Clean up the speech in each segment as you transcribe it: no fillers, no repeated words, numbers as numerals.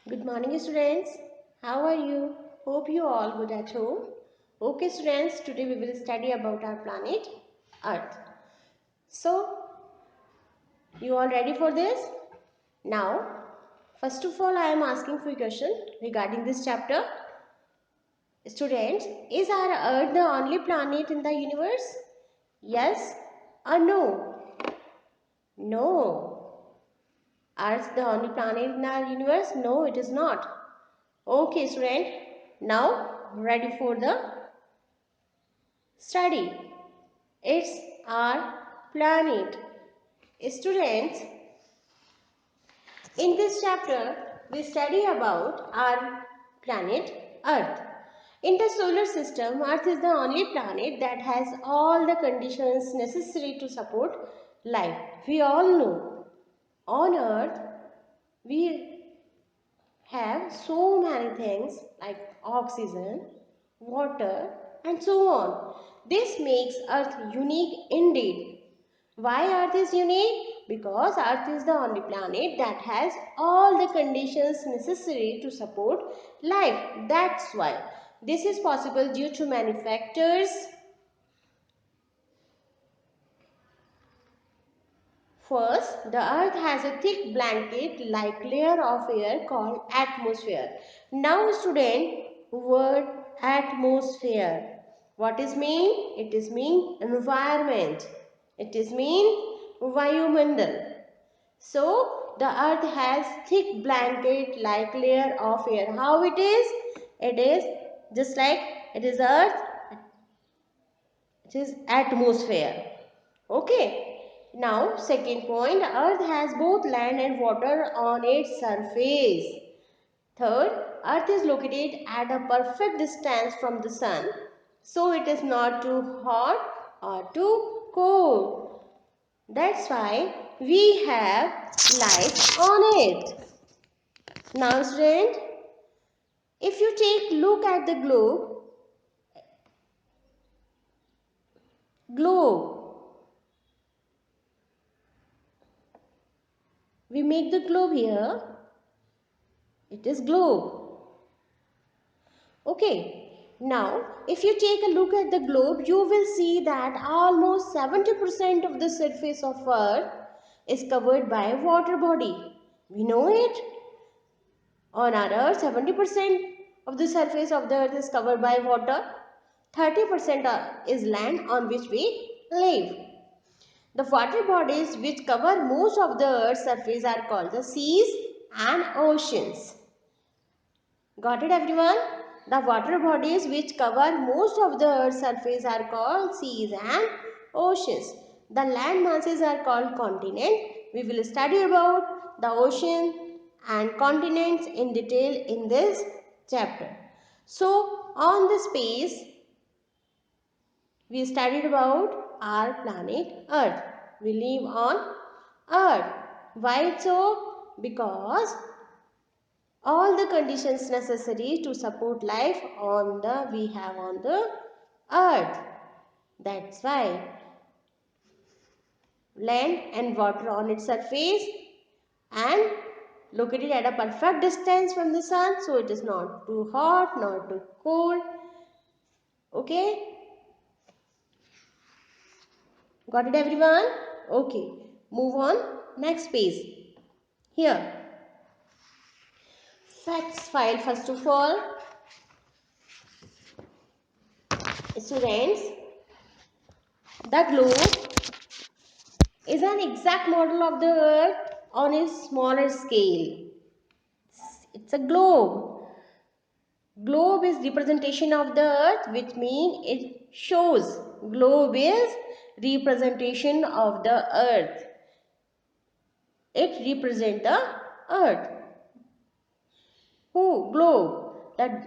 Good morning students. How are you? Hope you all good at home. Okay students, today we will study about our planet Earth. So, you all ready for this? Now, first of all I am asking for a question regarding this chapter. Students, is our Earth the only planet in the universe? Yes or no? No. Earth the only planet in our universe? No, it is not. Okay student, now ready for the study. It's our planet. Students, in this chapter, we study about our planet Earth. In the solar system, Earth is the only planet that has all the conditions necessary to support life. We all know on Earth we have so many things like oxygen, water, and so on. This makes Earth unique indeed. Why Earth is unique? Because Earth is the only planet that has all the conditions necessary to support life. That's why. This is possible due to many factors. First, the Earth has a thick blanket-like layer of air called atmosphere. Now, student, word atmosphere. What is mean? It is mean environment. It is mean Vayumandal. So, the Earth has thick blanket-like layer of air. How it is? It is just like it is Earth. It is atmosphere. Okay. Now, second point, Earth has both land and water on its surface. Third, Earth is located at a perfect distance from the sun, so it is not too hot or too cold. That's why we have life on it. Now, student, if you take look at the globe, we make the globe here. It is globe. Okay. Now, if you take a look at the globe, you will see that almost 70% of the surface of Earth is covered by a water body. We know it. On our Earth, 70% of the surface of the Earth is covered by water. 30% is land on which we live. The water bodies which cover most of the Earth's surface are called the seas and oceans. Got it everyone? The water bodies which cover most of the Earth's surface are called seas and oceans. The land masses are called continent. We will study about the ocean and continents in detail in this chapter. So, on the space, we studied about our planet Earth. We live on Earth. Why so? Because all the conditions necessary to support life we have on the earth. That's why land and water on its surface and located at a perfect distance from the sun, so it is not too hot nor too cold. Okay, got it everyone? Okay, move on. Next page. Here, facts file. First of all, students, the globe is an exact model of the earth on a smaller scale. It's a globe. Globe is representation of the earth, which means it shows. Globe is representation of the earth. It represents the earth. Who? Globe. The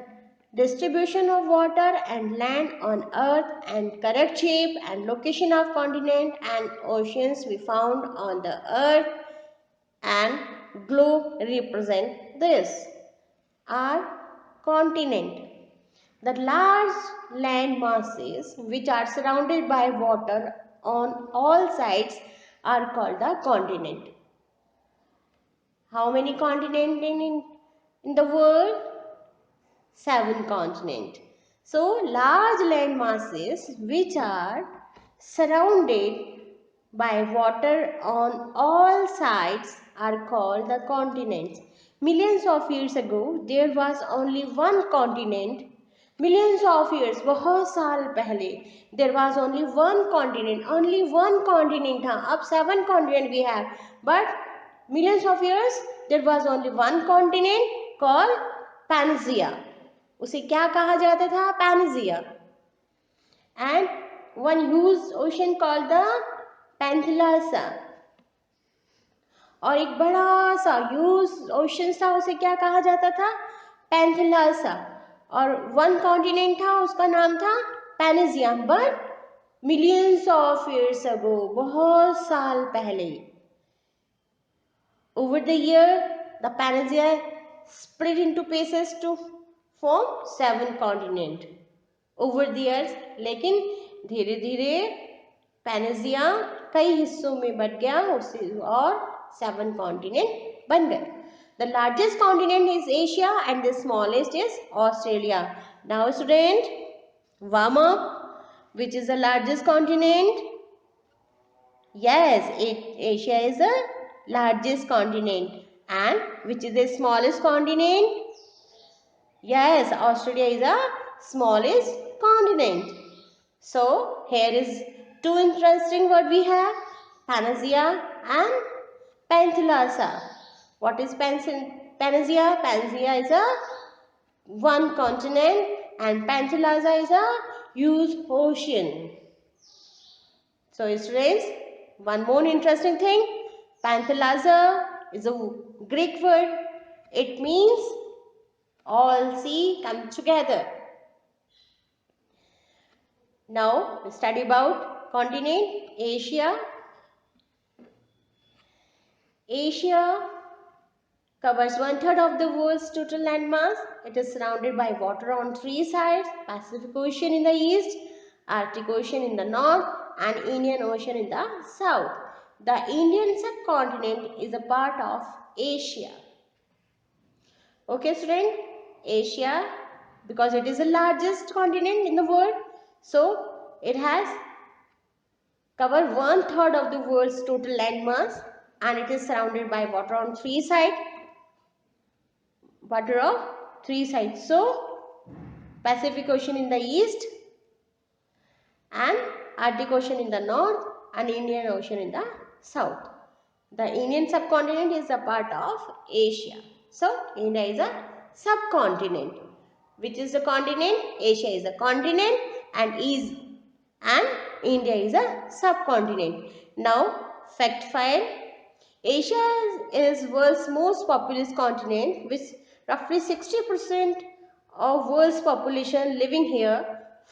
distribution of water and land on earth and correct shape and location of continent and oceans we found on the earth and globe represent this. Our continent. The large land masses which are surrounded by water on all sides are called the continent. How many continents in the world? 7 continents. So large land masses which are surrounded by water on all sides are called the continents. Millions of years ago there was only one continent. Millions of years, बहुत साल पहले there was only one continent था. अब 7 continent we have, but millions of years there was only one continent called Pangaea. उसे क्या कहा जाता था? Pangaea. And one huge ocean called the Panthalassa. और एक बड़ा सा ह्यूज ओशन था, उसे क्या कहा जाता था? Panthalassa. और वन कॉन्टिनेंट था, उसका नाम था Pangaea. But millions of years ago, बहुत साल पहले, over the year the Pangaea split into pieces to form 7 continents over the years. लेकिन धीरे धीरे Pangaea कई हिस्सों में बट गया और 7 continent बन गए. The largest continent is Asia and the smallest is Australia. Now student, warm up. Which is the largest continent? Yes, Asia is the largest continent. And which is the smallest continent? Yes, Australia is the smallest continent. So here is two interesting words we have, Pangaea and Panthalassa. What is Pangaea? Pangaea is a one continent and Panthalassa is a huge ocean. So students, one more interesting thing, Panthalassa is a Greek word. It means all sea come together. Now we study about continent Asia. Asia covers 1/3 of the world's total land mass. It is surrounded by water on 3 sides, Pacific Ocean in the east, Arctic Ocean in the north, and Indian Ocean in the south. The Indian subcontinent is a part of Asia. Okay student, Asia, because it is the largest continent in the world, so it has covered 1/3 of the world's total land mass, and it is surrounded by water on 3 sides. Water of 3 sides. So Pacific Ocean in the east, and Arctic Ocean in the north, and Indian Ocean in the south. The Indian subcontinent is a part of Asia. So India is a subcontinent. Which is the continent? Asia is a continent and India is a subcontinent. Now fact file. Asia is world's most populous continent, with roughly 60% of world's population living here.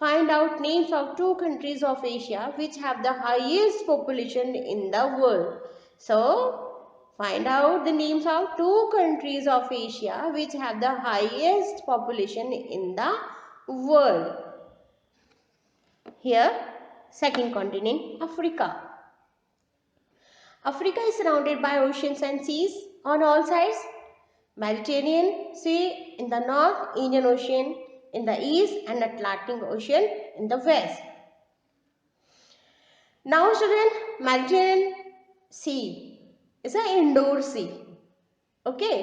Find out names of 2 countries of Asia which have the highest population in the world. So, find out the names of 2 countries of Asia which have the highest population in the world. Here, second continent, Africa. Africa is surrounded by oceans and seas on all sides. Mediterranean Sea in the north, Indian Ocean in the east, and Atlantic Ocean in the west. Now student, Mediterranean Sea is an indoor sea. Okay.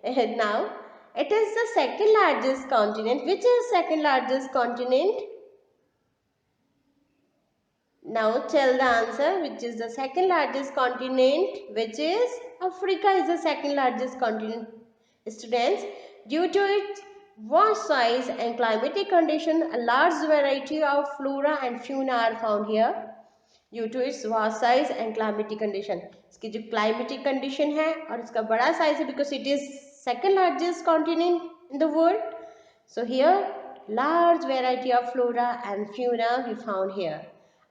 Now it is the second largest continent. Which is second largest continent? Now tell the answer. Which is the second largest continent? Which is Africa is the second largest continent. Students, due to its vast size and climatic condition, a large variety of flora and fauna are found here. Due to its vast size and climatic condition, इसकी जो climatic condition है और इसका बड़ा size है, because it is second largest continent in the world. So here large variety of flora and fauna we found here.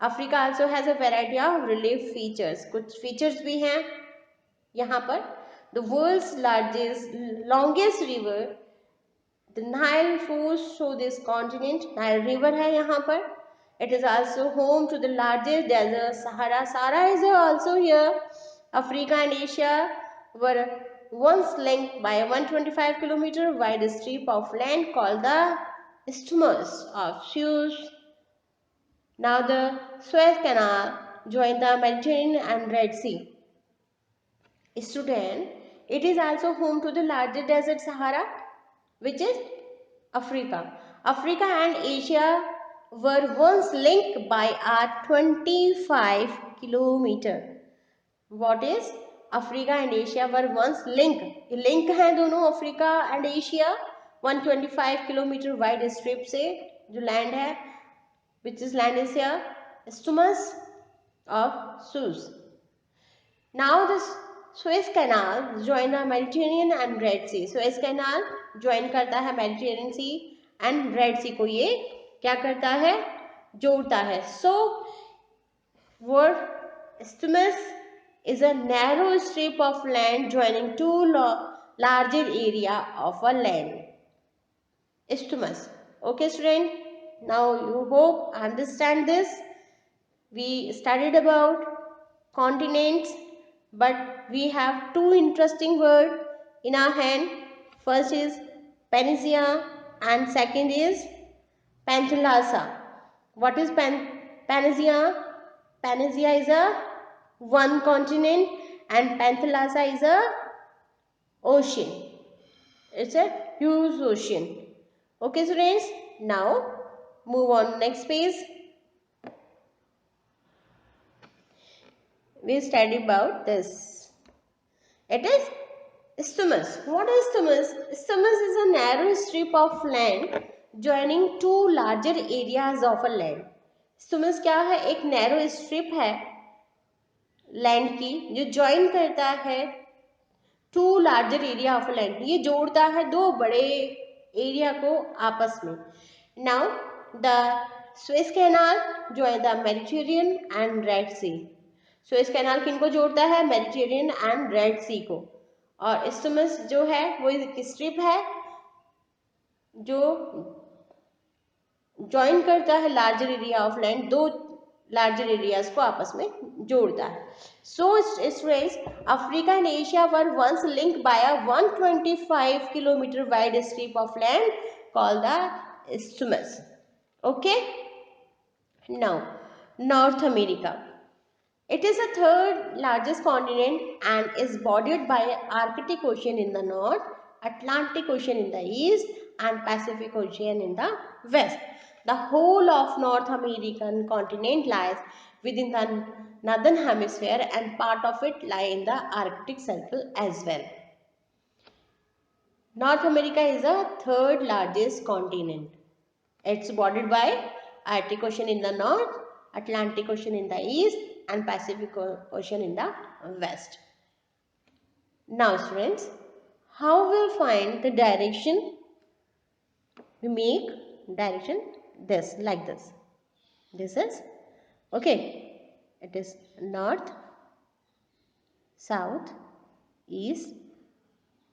Africa also has a variety of relief features. कुछ features भी हैं यहाँ पर. The world's longest river, the Nile, flows through this continent. Nile river है यहाँ पर. It is also home to the largest desert, Sahara. Sahara is also here. Africa and Asia were once linked by a 125-kilometer wide strip of land called the Isthmus of Suez. Now the Suez Canal joined the Mediterranean and Red Sea. Student, it is also home to the largest desert Sahara, which is Africa. Africa and Asia were once linked by a 25-kilometer. What is Africa and Asia were once linked. Link हैं दोनों Africa and Asia 125 kilometre wide strip से जो land है which is land is here Isthmus of Suez. Now this Suez Canal join the Mediterranean and Red Sea. Suez Canal join करता है Mediterranean Sea and Red Sea को ये क्या करता है जोड़ता है. So word Isthmus is a narrow strip of land joining two larger area of a land. Isthmus. Okay student, now you hope understand this. We studied about continents, but we have two interesting words in our hand. First is Pangaea and second is Panthalassa. What is Pangaea? Pangaea is a one continent and Panthalassa is a ocean. It's a huge ocean. Okay students, now move on next page. We study about this. It is Isthmus. What is Isthmus? Isthmus is a narrow strip of land joining two larger areas of a land. Isthmus क्या है? एक narrow strip है land की जो join करता है to larger area of land. ये जोड़ता है दो बड़े एरिया को आपस में. Now the Suez canal join the Mediterranean and Red Sea. Suez canal किनको जोड़ता है? मेडिटेरियन एंड रेड सी को. और इस्थमस जो है वो एक स्ट्रिप है जो ज्वाइन करता है लार्जर एरिया ऑफ लैंड, दो लार्जर एरियाज को आपस में जोड़ता है. So students, Africa and Asia were once linked by a 125 kilometre wide strip of land called the isthmus. Okay, now North America. It is the third largest continent and is bordered by Arctic Ocean in the north, Atlantic Ocean in the east and Pacific Ocean in the west. The whole of North American continent lies within the northern hemisphere and part of it lie in the Arctic Circle as well. North America is the third largest continent. It's bordered by Arctic Ocean in the north, Atlantic Ocean in the east and Pacific Ocean in the west. Now students, how we'll find the direction? We make direction this, like this. This is, okay, it is north, south, east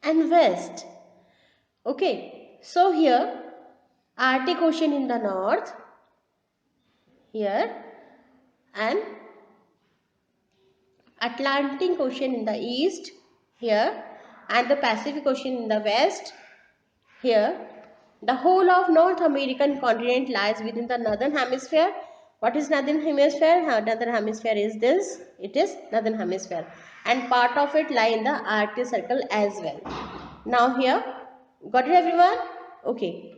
and west. Okay, so here Arctic Ocean in the north, here, and Atlantic Ocean in the east here, and the Pacific Ocean in the west here. The whole of North American continent lies within the northern hemisphere. What is northern hemisphere? Northern hemisphere is this. It is northern hemisphere and part of it lie in the Arctic Circle as well. Now here, got it everyone? Okay.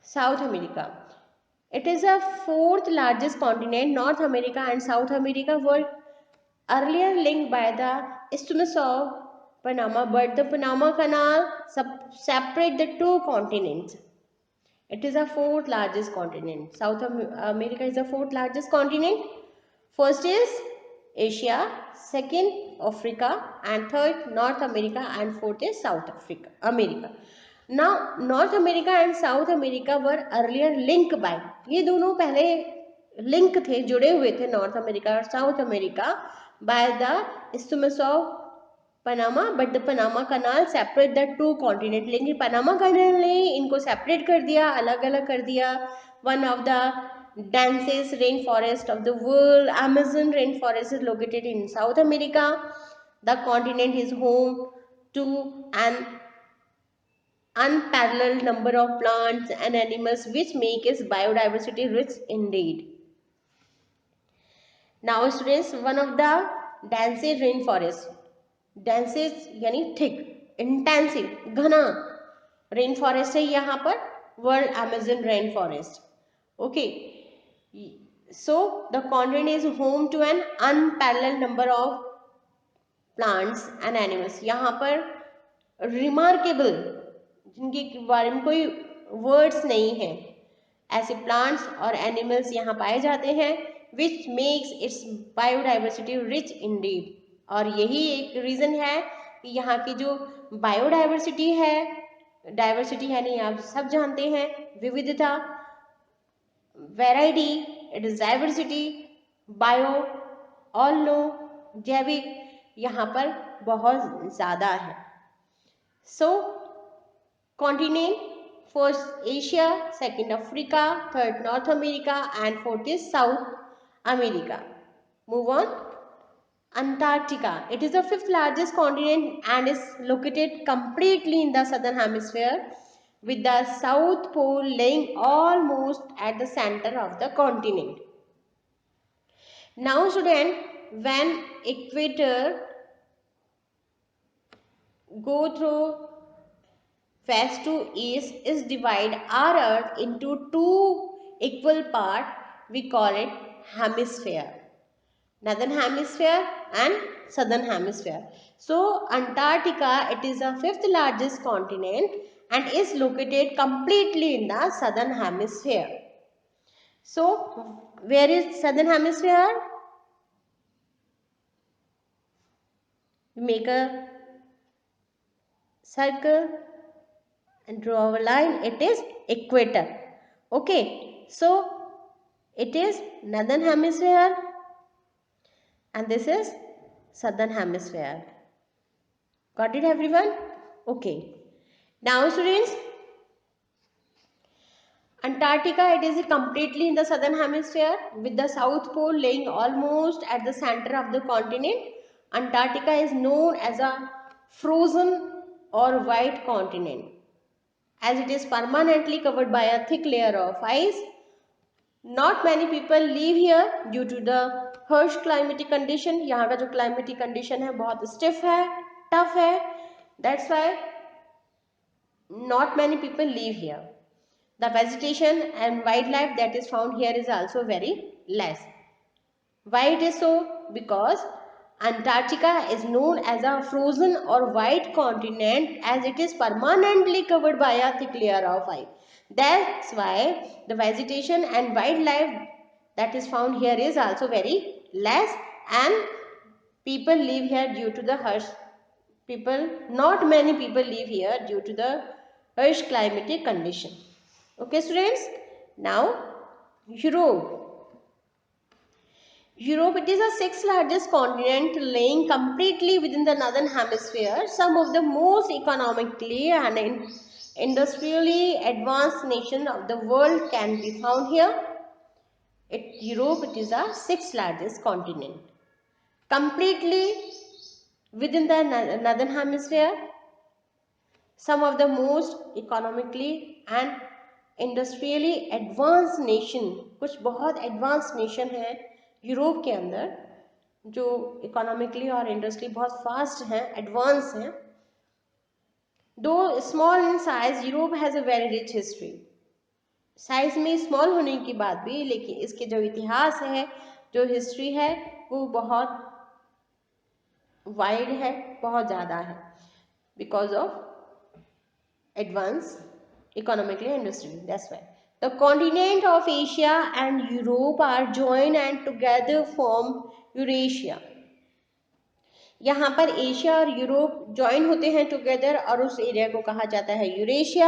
South America. It is the fourth largest continent. North America and South America were earlier linked by the Isthmus of Panama, but the Panama Canal separate the two continents. It is the fourth largest continent. South America is the fourth largest continent. First is Asia, second Africa, and third North America, and fourth is South America. Now North America and South America were earlier linked by, ये दोनों पहले link थे, जुड़े हुए थे north America और south America by the Isthmus of Panama, but the Panama Canal separate the two continent. लेकिन Panama canal ने इनको सेपरेट कर दिया, अलग अलग कर दिया. One of the densest rainforest of the world, Amazon rainforest is located in South America. The continent is home to an unparalleled number of plants and animals which make its biodiversity rich indeed. Now students, one of the densest rainforest, densest यानी thick, intensive, घना rainforest है यहाँ पर world Amazon rainforest. Okay, so the continent is home to an unparalleled number of plants and animals. यहाँ पर remarkable, जिनके बारे में कोई वर्ड्स नहीं है, ऐसे प्लांट्स और एनिमल्स यहाँ पाए जाते हैं which makes it's biodiversity rich Indeed. और यही एक रीज़न है कि यहाँ की जो बायोडाइवर्सिटी है, डाइवर्सिटी है नहीं, आप सब जानते हैं, विविधता, variety, it is diversity, bio, all know, जैविक, यहाँ पर बहुत ज़्यादा है. सो continent, first Asia, second Africa, third North America, and fourth is South America. Move on. Antarctica. It is the fifth largest continent and is located completely in the southern hemisphere, with the South Pole lying almost at the center of the continent. Now student, when equator go through west to east is divide our earth into two equal part, we call it hemisphere, northern hemisphere and southern hemisphere. So Antarctica, it is the fifth largest continent and is located completely in the southern hemisphere. So where is southern hemisphere? Make a circle and draw a line. It is equator. Okay, so it is northern hemisphere and this is southern hemisphere. Got it everyone? Okay, now students, Antarctica, it is completely in the southern hemisphere with the South Pole lying almost at the center of the continent. Antarctica is known as a frozen or white continent as it is permanently covered by a thick layer of ice. Not many people live here due to the harsh climatic condition. यहाँ का जो climatic condition है बहुत stiff है, tough है. That's why not many people live here. The vegetation and wildlife that is found here is also very less. Why it is so? Because Antarctica is known as a frozen or white continent as it is permanently covered by a thick layer of ice. That's why the vegetation and wildlife that is found here is also very less and people live here due to the harsh not many people live here due to the harsh climatic condition. Okay students, now Europe. Europe, it is the sixth largest continent lying completely within the northern hemisphere. Some of the most economically and industrially advanced nations of the world can be found here. Europe, it is the sixth largest continent. Completely within the northern hemisphere, some of the most economically and industrially advanced nation, कुछ बहुत advanced nation है Europe के अंदर जो economically और industry बहुत fast हैं, advance हैं. दो small in size, Europe has a very rich history. Size में स्मॉल होने की बात भी, लेकिन इसके जो इतिहास है, जो हिस्ट्री है, वो बहुत वाइड है, बहुत ज़्यादा है, because of advance economically industry. That's why the continent of Asia and Europe are joined and together form Eurasia. यहाँ पर एशिया और यूरोप ज्वाइन होते हैं टुगेदर और उस एरिया को कहा जाता है Eurasia.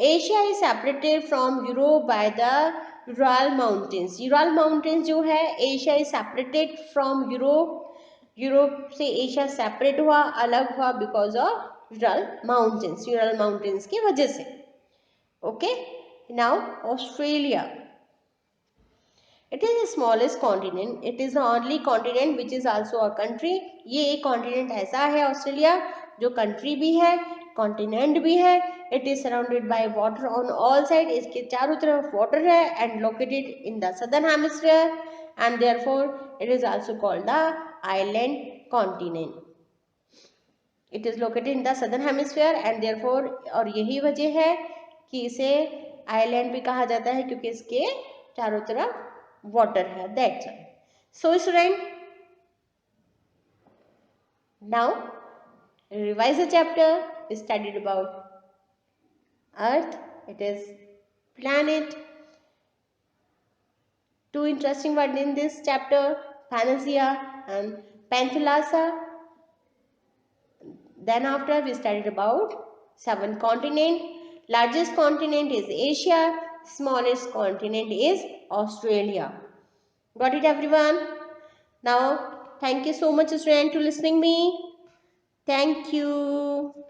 Asia is separated from Europe by the Ural mountains. Ural mountains जो है, Asia is separated from Europe. Europe से एशिया सेपरेट हुआ, अलग हुआ because of Ural mountains. Ural mountains की वजह से. Okay. Now Australia. It is the smallest continent. It is the only continent which is also a country. ये एक continent ऐसा है ऑस्ट्रेलिया जो country भी है, continent भी है. It is surrounded by water on all sides. इसके चारों तरफ water है and located in the southern hemisphere, and therefore it is also called the island continent. It is located in the southern hemisphere and therefore, और यही वजह है कि इसे आइलैंड भी कहा जाता है क्योंकि इसके चारों तरफ वाटर है. That's all. So student, now revise the chapter. We studied about earth. It is planet. Two interesting words in this chapter: Panacea and Panthalassa. Then after we studied about 7 continents. Largest continent is Asia. Smallest continent is Australia. Got it everyone? Now thank you so much student to listening me. Thank you.